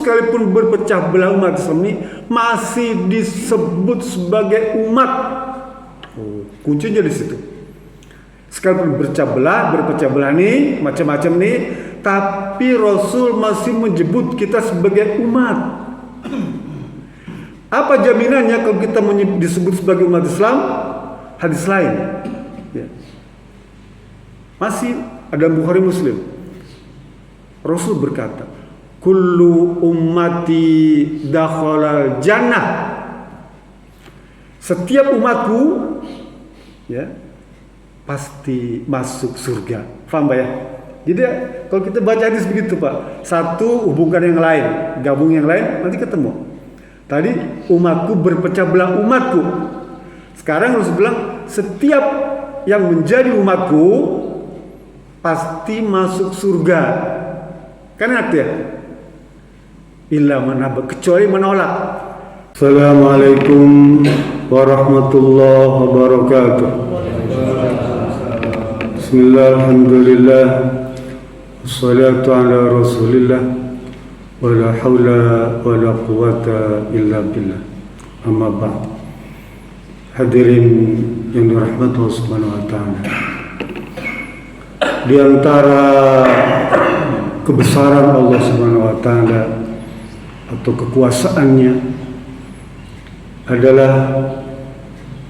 sekalipun berpecah belah umat Islam ini masih disebut sebagai umat. Kuncinya di situ. Sekalipun berpecah belah nih, macam-macam nih, tapi Rasul masih menyebut kita sebagai umat. Apa jaminannya kalau kita disebut sebagai umat Islam? Hadis lain. Ya. Masih ada Bukhari Muslim. Rasul berkata, kullu ummati dakhalal jannah. Setiap umatku ya pasti masuk surga. Paham Pak ya? Jadi kalau kita baca hadis begitu Pak, satu hubungkan yang lain, gabung yang lain, nanti ketemu. Tadi umatku berpecah belah umatku. Sekarang Rasul bilang setiap yang menjadi umatku pasti masuk surga. Kan artinya illa manaba, kecuali menolak. Assalamualaikum warahmatullahi wabarakatuh. Bismillah, alhamdulillah, wassalatu ala rasulillah, wala hawla wala quwata illa billah. Amma ba'd. Hadirin yang dirahmati Allah Subhanahu wa taala. Di antara kebesaran Allah Subhanahu wa taala atau kekuasaannya adalah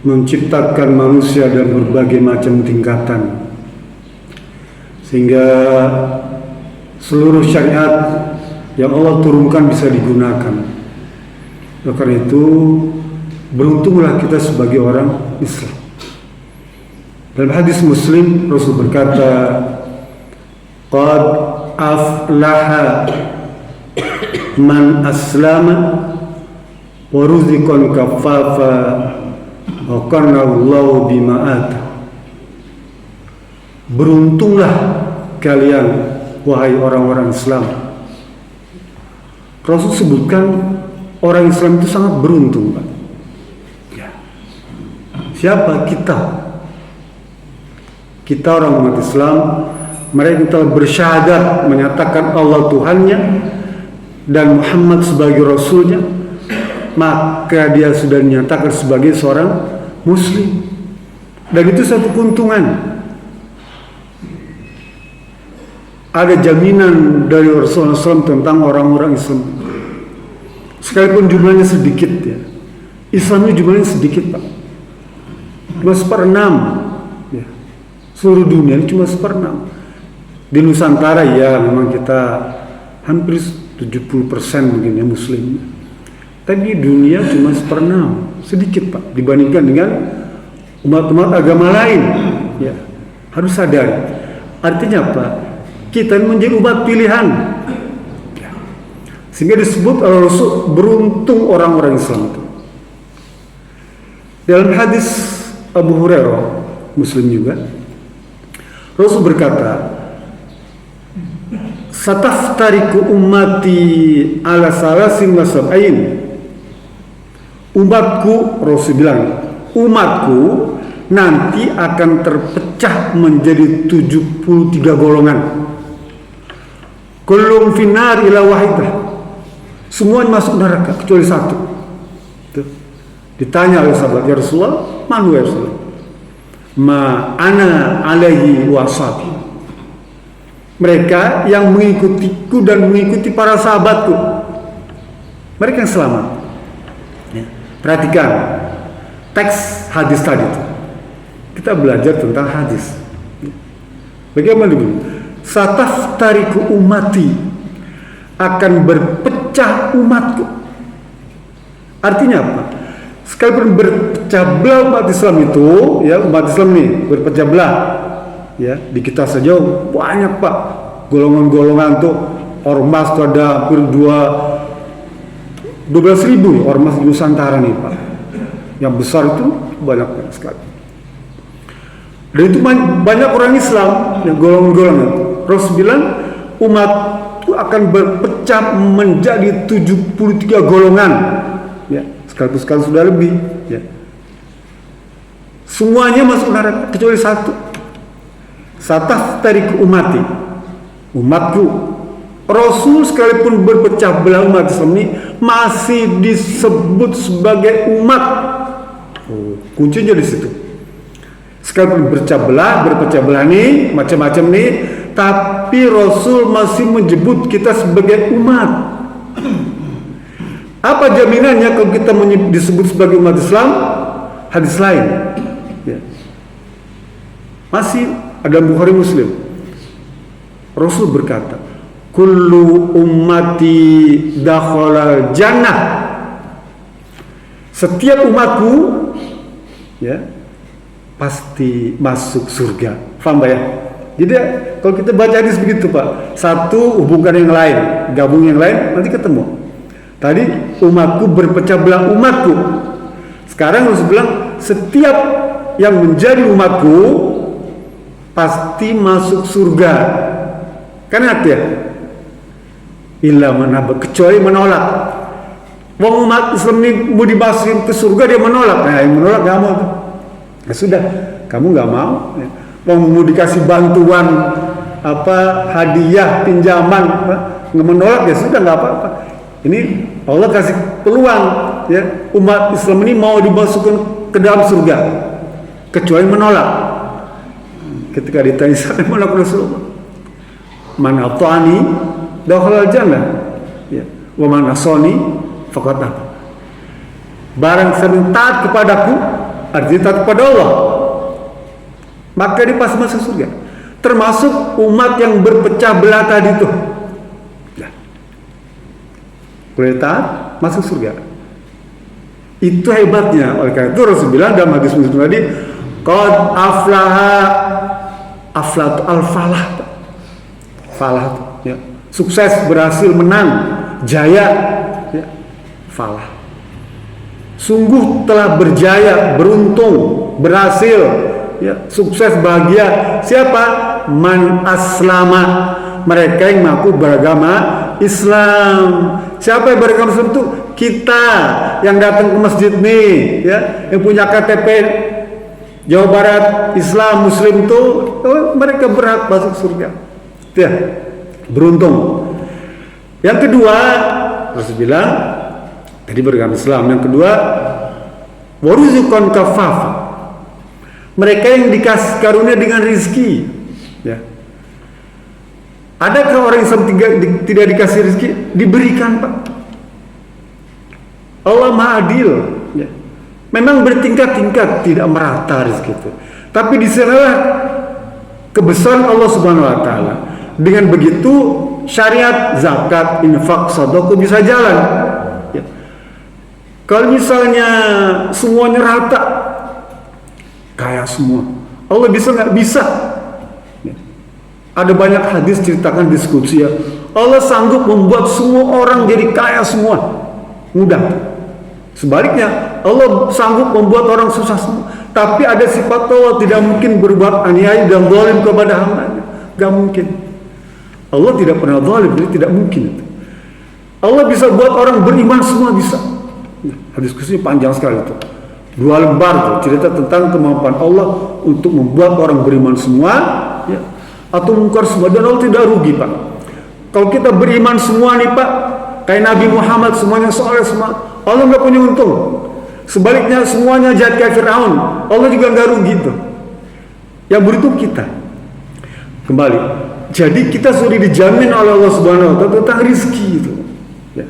menciptakan manusia dan berbagai macam tingkatan, sehingga seluruh syariat yang Allah turunkan bisa digunakan. Oleh karena itu beruntunglah kita sebagai orang Islam. Dalam hadis Muslim Rasul berkata, qad aflaha man aslama wa ruziqan kafafa wa kana Allahu bima ata. Beruntunglah kalian wahai orang-orang Islam. Rasul sebutkan orang Islam itu sangat beruntung, Pak. Ya. Siapa kita? Kita orang umat Islam, mereka telah bersyahadat menyatakan Allah Tuhannya dan Muhammad sebagai Rasulnya, maka dia sudah dinyatakan sebagai seorang Muslim. Dan itu satu keuntungan. Ada jaminan dari Rasulullah SAW tentang orang-orang Islam. Sekalipun jumlahnya sedikit ya. Islamnya jumlahnya sedikit Pak. Cuma 1/6 ya. Seluruh dunia ini cuma 1/6. Di Nusantara ya memang kita hampir 70% mungkin ya Muslim. Tapi di dunia cuma 1/6. Sedikit Pak dibandingkan dengan umat-umat agama lain. Ya. Harus sadar. Artinya apa? Kita menjadi umat pilihan. Sehingga disebut oleh Rasul beruntung orang-orang Islam itu. Dalam hadis Abu Hurairah, Muslim juga, Rasul berkata, "Sataftariku ummati ala salasin wa sab'in." Umatku, Rasul bilang, umatku nanti akan terpecah menjadi 73 golongan. Kullum finnar ila wahidah. Semuanya masuk neraka kecuali satu. Tuh. Ditanya oleh sahabat, ya Rasulullah, mana ya Rasulullah? Ma ana alaihi washabi. Mereka yang mengikutiku dan mengikuti para sahabatku. Mereka yang selamat. Ya. Perhatikan teks hadis tadi itu. Kita belajar tentang hadis. Bagaimana dulu? Sataftariku ummati, akan berpecah umatku. Artinya apa? Sekalipun berpecah belah umat Islam itu, ya umat Islam nih berpecah belah, ya di kita saja banyak Pak golongan-golongan tuh. Ormas tuh ada hampir 12.000 ormas di Nusantara nih Pak. Yang besar itu banyak sekali. Dan itu banyak orang Islam yang golongan-golongan itu. Rasul bilang umat itu akan berpecah menjadi 73 golongan. Ya, sekarang sudah lebih. Ya. Semuanya masuk neraka kecuali satu. Sataftariku ummati, umatku Rasul sekalipun berpecah belah umat Islam ini masih disebut sebagai umat. Kuncinya di situ. Sekalipun berpecah belah nih, macam-macam nih, tapi Rasul masih menyebut kita sebagai umat. Apa jaminannya kalau kita disebut sebagai umat Islam? Hadis lain. Ya. Masih ada Bukhari Muslim. Rasul berkata, kullu ummati dakhala jannah. Setiap umatku ya pasti masuk surga. Paham ya? Jadi kalau kita baca hadis begitu Pak, satu hubungkan yang lain, gabung yang lain, nanti ketemu. Tadi umatku berpecah belah umatku. Sekarang Rasul bilang setiap yang menjadi umatku pasti masuk surga. Kan artinya illa manaba, kecuali menolak. Wong umat Islam ini mau dimasukin ke surga dia menolak. Nah, yang menolak gak mau. Ya sudah, kamu gak mau. Mau dikasih bantuan hadiah, pinjaman, nggak menolak ya sudah nggak apa-apa. Ini Allah kasih peluang ya umat Islam ini mau dimasukkan ke dalam surga, kecuali menolak. Ketika ditanya siapa yang menolak Rasulullah, man ata'ani dakhala jannah, ya, wa man asani faqad aba. Barang siapa taat kepadaku, artinya taat kepada Allah, maka dia pasti masuk surga. Termasuk umat yang berpecah belah tadi itu. Ya. Boleh taat, masuk surga. Itu hebatnya. Oleh karena itu Rasul bilang dalam hadis Muslim tadi, qad aflaha, aflat al-falah. Falah, ya. Sukses, berhasil, menang, jaya, ya. Falah. Sungguh telah berjaya, beruntung, berhasil, ya, sukses, bahagia. Siapa? Man aslama, mereka yang mengaku beragama Islam. Siapa yang beragama Islam itu? Kita yang datang ke masjid nih, ya, yang punya KTP Jawa Barat Islam Muslim itu, mereka berhak masuk surga. Ya, beruntung. Yang kedua, Rasul bilang tadi beragama Islam. Yang kedua, waruzuqan kafafa, mereka yang dikasih karunia dengan rizki. Ya. Adakah orang Islam tidak dikasih rezeki? Diberikan Pak. Allah Maha Adil. Ya. Memang bertingkat-tingkat, tidak merata rezeki itu. Tapi di sanalah kebesaran Allah Subhanahu Wa Taala. Dengan begitu syariat, zakat, infak, sedekah bisa jalan. Ya. Kalau misalnya semuanya rata, kaya semua, Allah bisa nggak? Bisa. Ada banyak hadis ceritakan diskusi ya. Allah sanggup membuat semua orang jadi kaya semua. Mudah. Sebaliknya, Allah sanggup membuat orang susah semua. Tapi ada sifat Allah tidak mungkin berbuat aniaya dan zalim kepada hamba-Nya. Gak mungkin. Allah tidak pernah zalim, jadi tidak mungkin. Allah bisa buat orang beriman semua bisa. Diskusinya panjang sekali itu. 2 lembar tuh, cerita tentang kemampuan Allah untuk membuat orang beriman semua, ya, atau mungkar semua, dan Allah tidak rugi Pak. Kalau kita beriman semua nih Pak, kayak Nabi Muhammad semuanya soleh semua, Allah nggak punya untung. Sebaliknya semuanya jahat kayak Fir'aun, Allah juga nggak rugi tuh. Yang beruntung kita. Kembali, jadi kita sudah dijamin oleh Allah Subhanahu Wa Taala tentang rizki itu. Ya.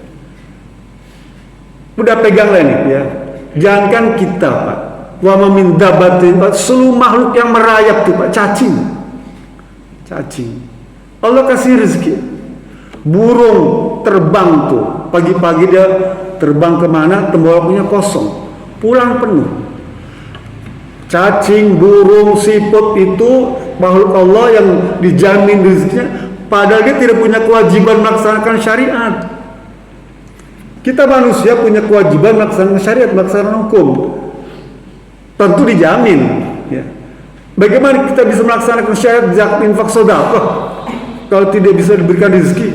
Udah pegang lah nih ya. Jangankan kita Pak, wa min dabbatin, seluruh makhluk yang merayap tuh Pak, cacing. Allah kasih rezeki. Burung terbang tuh, pagi-pagi dia terbang kemana, temboloknya kosong, pulang penuh. Cacing, burung, siput itu makhluk Allah yang dijamin rezekinya, padahal dia tidak punya kewajiban melaksanakan syariat. Kita manusia punya kewajiban melaksanakan syariat, melaksanakan hukum, tentu dijamin, ya. Bagaimana kita bisa melaksanakan syariat, zakat, infak, sedekah kalau tidak bisa diberikan rezeki?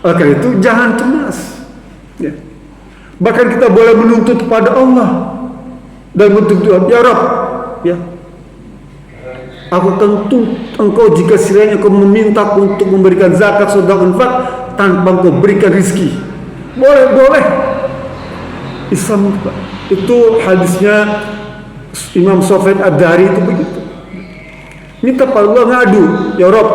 Oleh itu jangan cemas. Ya. Bahkan kita boleh menuntut kepada Allah dan menuntut Tuhan, ya Rabb, ya. Aku akan tuntut engkau jika sekiranya kau meminta untuk memberikan zakat, sedekah, infak tanpa engkau berikan rizki. Boleh. Islam itu hadisnya Imam Sufyan Ad-Dari itu begitu. Minta pada Allah, ngadu, ya Rabb,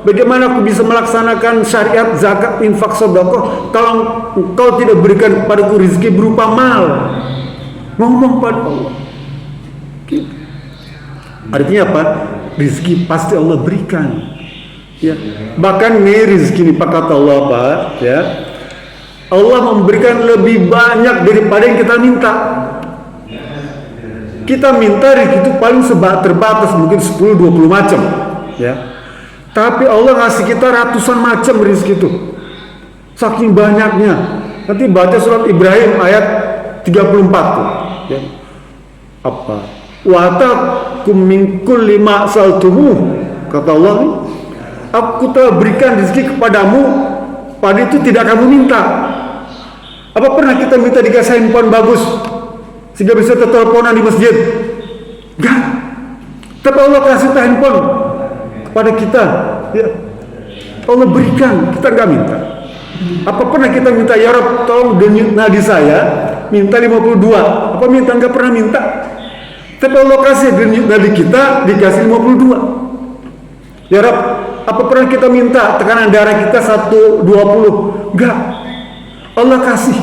bagaimana aku bisa melaksanakan syariat zakat, infak, sedekah kalau engkau tidak berikan kepadaku rizki berupa mal? Ngomong pada Allah. Artinya apa? Rizki pasti Allah berikan. Ya. Bahkan nih rizki ini kata Allah apa? Ya. Allah memberikan lebih banyak daripada yang kita minta. Kita minta rizki itu paling terbatas, mungkin 10-20 macam. Ya. Tapi Allah ngasih kita ratusan macam rizki itu. Saking banyaknya. Nanti baca surat Ibrahim ayat 34 tuh. Ya. Apa? Wa atakum min kulli ma saltumuh, kata Allah nih, aku telah berikan rezeki kepadamu pada itu tidak kamu minta. Apa pernah kita minta dikasih handphone bagus sehingga bisa teleponan di masjid? Enggak. Tapi Allah kasih handphone kepada kita, ya. Allah berikan, kita enggak minta. Apa pernah kita minta, ya Rabb tolong denyut nadi saya minta 52? Apa minta? Enggak pernah minta. Tapi Allah kasih dari kita dikasih 52. Ya Rabb, apa pernah kita minta tekanan darah kita 120? Enggak. Allah kasih.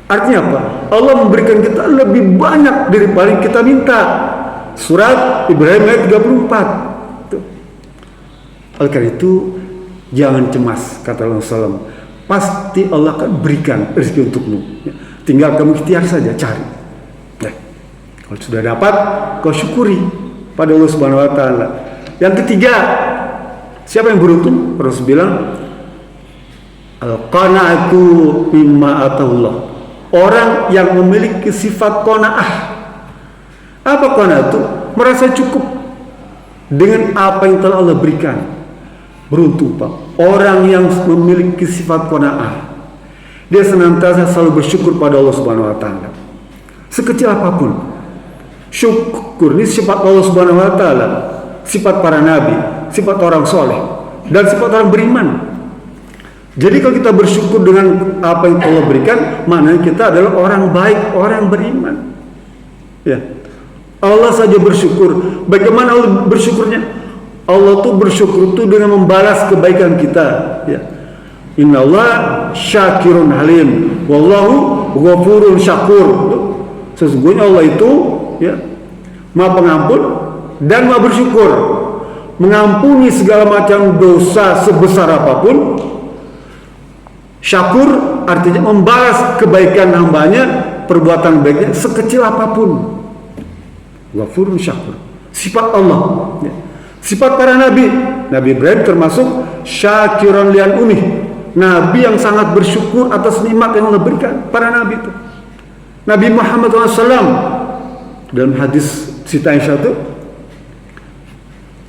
Artinya apa? Allah memberikan kita lebih banyak daripada yang kita minta. Surat Ibrahim ayat 34. Tuh. Oleh karena itu jangan cemas, kata Rasulullah SAW. Pasti Allah akan berikan rezeki untukmu. Tinggal kamu ikhtiar saja, cari. Kalau sudah dapat, kau syukuri pada Allah Subhanahu wa taala. Yang ketiga, siapa yang beruntung? Rasul bilang, al-qanaatu mimma atahullah. Orang yang memiliki sifat qanaah. Apa qanaah itu? Merasa cukup dengan apa yang telah Allah berikan. Beruntung, Pak. Orang yang memiliki sifat qanaah, dia senantiasa selalu bersyukur pada Allah Subhanahu wa taala. Sekecil apapun. Syukur ini sifat Allah Subhanahu wa taala, sifat para nabi, sifat orang soleh, dan sifat orang beriman. Jadi kalau kita bersyukur dengan apa yang Allah berikan, maknanya kita adalah orang baik, orang beriman. Ya. Allah saja bersyukur. Bagaimana Allah bersyukurnya? Allah tuh bersyukur itu dengan membalas kebaikan kita. Ya. Innallaha syakirun halim, wallahu ghafurun syakur. Sesungguhnya Allah itu, ya, Maha Pengampun dan Maha Bersyukur, mengampuni segala macam dosa sebesar apapun. Syakur artinya membalas kebaikan hambanya, perbuatan baiknya sekecil apapun. Ghafurun syakur, sifat Allah, ya. Sifat para nabi. Nabi Ibrahim termasuk syakiran lian umih, nabi yang sangat bersyukur atas nikmat yang Allah berikan. Para nabi itu, Nabi Muhammad SAW dalam hadis Siti Aisyah itu,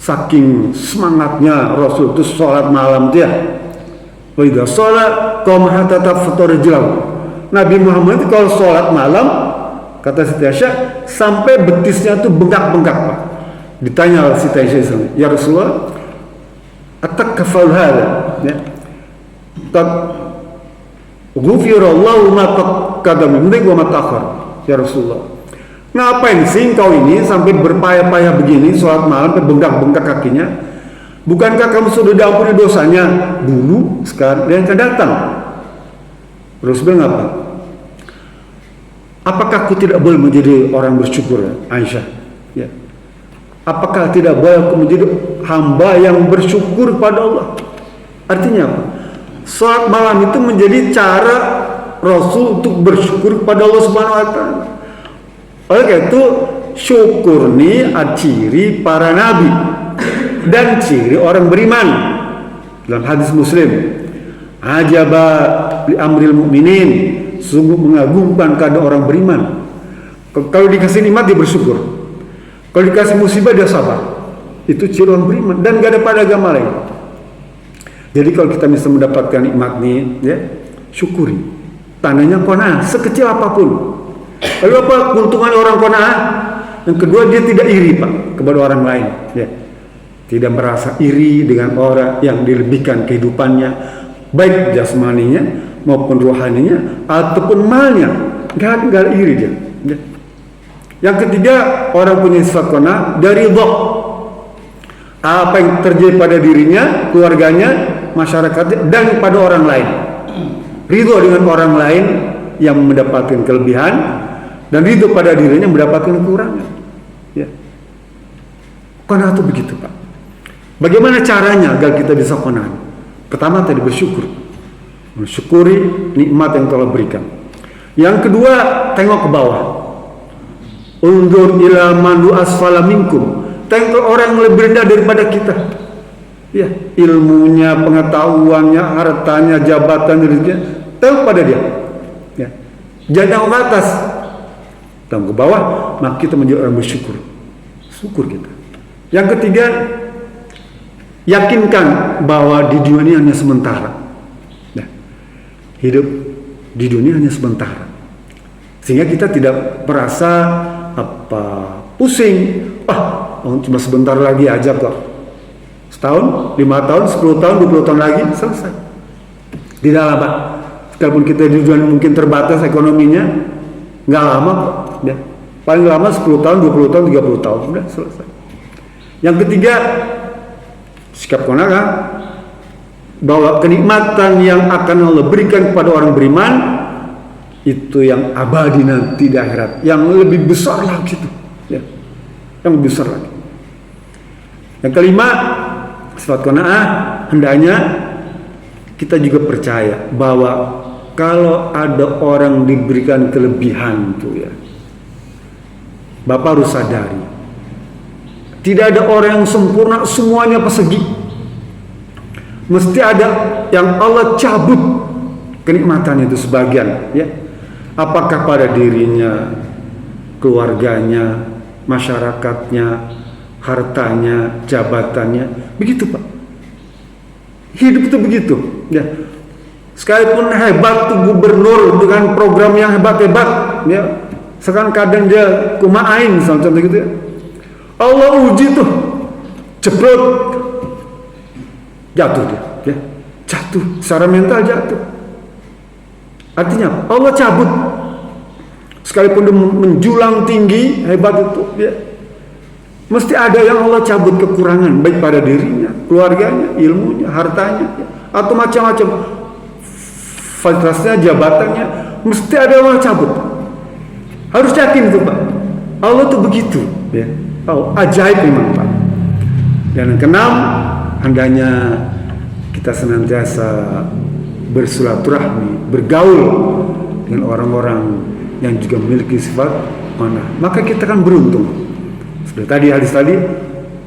saking semangatnya Rasul itu sholat malam dia. Wa idza sholat qama hatta tafattar rijlahu. Nabi Muhammad itu kalau sholat malam, kata Siti Aisyah, sampai betisnya itu bengkak-bengkak, Pak. Ditanya oleh Siti Aisyah, ya Rasulullah, atakafal hada, ya, qad ghufirallahu ma taqaddama min wa ma ta'akhkhar. Ya Rasulullah, ngapain sih kau ini sampai berpayah-payah begini sholat malam, bengkak-bengkak kakinya? Bukankah kamu sudah diampuni dosanya dulu, sekarang, dan akan datang? Terus bilang apa? Apakah aku tidak boleh menjadi orang bersyukur, Aisyah? Ya. Apakah tidak boleh aku menjadi hamba yang bersyukur pada Allah? Artinya apa? Sholat malam itu menjadi cara Rasul untuk bersyukur kepada Allah Subhanahu wa taala. Oleh karena itu, syukur ini ciri para nabi dan ciri orang beriman. Dalam hadis Muslim, ajaba li amril mu'minin, sungguh mengagumkan keadaan orang beriman. Kalau dikasih nikmat dia bersyukur, kalau dikasih musibah dia sabar. Itu ciri orang beriman dan gak ada pada agama lain. Jadi kalau kita bisa mendapatkan nikmat nih, ya, syukuri. Tandanya qanaah sekecil apapun. Lalu apa keuntungan orang qanaah? Yang kedua, dia tidak iri, Pak. kepada orang lain, ya. Tidak merasa iri dengan orang yang dilebihkan kehidupannya, baik jasmaninya maupun rohaninya ataupun malnya. Gak iri dia, ya. Yang ketiga, orang punya sifat qanaah dari ridha. Apa yang terjadi pada dirinya, keluarganya, masyarakatnya, dan pada orang lain. Ridho dengan orang lain yang mendapatkan kelebihan, dan ridho pada dirinya mendapatkan kekurangan. Ya. Qanaah itu begitu, Pak. Bagaimana caranya agar kita bisa qanaah? Pertama tadi bersyukur, mensyukuri nikmat yang telah berikan. Yang kedua, tengok ke bawah. Undur ila man asfala minkum. Tengok orang yang lebih rendah daripada kita. Ya, ilmunya, pengetahuannya, hartanya, jabatan, rezekinya, tengok pada dia. Ya. Jangan tengok ke atas, tengok ke bawah, maka kita menjadi orang bersyukur. Syukur kita. Yang ketiga, yakinkan bahwa di dunia hanya sementara. Nah, hidup di dunia hanya sementara, sehingga kita tidak merasa pusing. Cuma sebentar lagi aja kok. Setahun, 5 tahun, 10 tahun, 20 tahun lagi selesai. Tidak lama. Sekalipun kita di dunia mungkin terbatas ekonominya, nggak lama kok. Ya. Paling lama 10 tahun, 20 tahun, 30 tahun, udah selesai. Yang ketiga, sikap qanaah bahwa kenikmatan yang akan Allah berikan kepada orang beriman itu yang abadi nanti di akhirat, yang lebih besar lagi itu, ya. Yang lebih besar lagi. Yang kelima, sifat qanaah hendaknya kita juga percaya bahwa kalau ada orang diberikan kelebihan itu, ya, Bapak harus sadari, tidak ada orang yang sempurna semuanya persegi. Mesti ada yang Allah cabut kenikmatan itu sebagian, ya. Apakah pada dirinya, keluarganya, masyarakatnya, hartanya, jabatannya, begitu, Pak. Hidup itu begitu, ya. Sekalipun hebat tuh gubernur dengan program yang hebat-hebat, ya. Sekarang kadang dia kumaain, contoh gitu, ya. Allah uji tuh, jeblok, jatuh dia, ya. Jatuh, secara mental jatuh. Artinya Allah cabut. Sekalipun dia menjulang tinggi, hebat itu, ya. Mesti ada yang Allah cabut kekurangan, baik pada dirinya, keluarganya, ilmunya, hartanya, ya. Atau macam-macam fasilitasnya, jabatannya, mesti ada yang Allah cabut. Harus yakin itu, Pak. Allah tuh begitu, ya. Ajaib memang, Pak. Dan yang keenam, hendaknya kita senantiasa bersilaturahmi, bergaul dengan orang-orang yang juga memiliki sifat qanaah. Maka kita kan beruntung. Sudah tadi hadis tadi,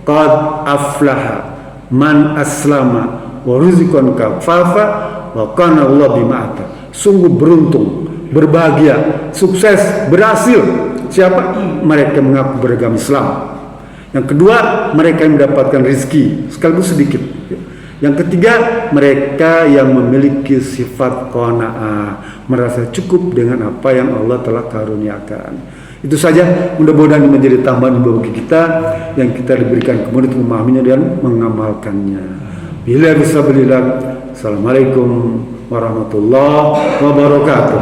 qad aflaha man aslama wa rizqan kafafa wa kana Allah bima ata. Sungguh beruntung, berbahagia, sukses, berhasil siapa? Mereka mengaku beragama Islam. Yang kedua, mereka yang mendapatkan rezeki sekaligus sedikit. Yang ketiga, mereka yang memiliki sifat qanaah, merasa cukup dengan apa yang Allah telah karuniakan. Itu saja, mudah-mudahan menjadi tambahan bagi kita yang kita diberikan kemudian untuk memahaminya dan mengamalkannya. Bila bisa belilah. Assalamualaikum warahmatullahi wabarakatuh.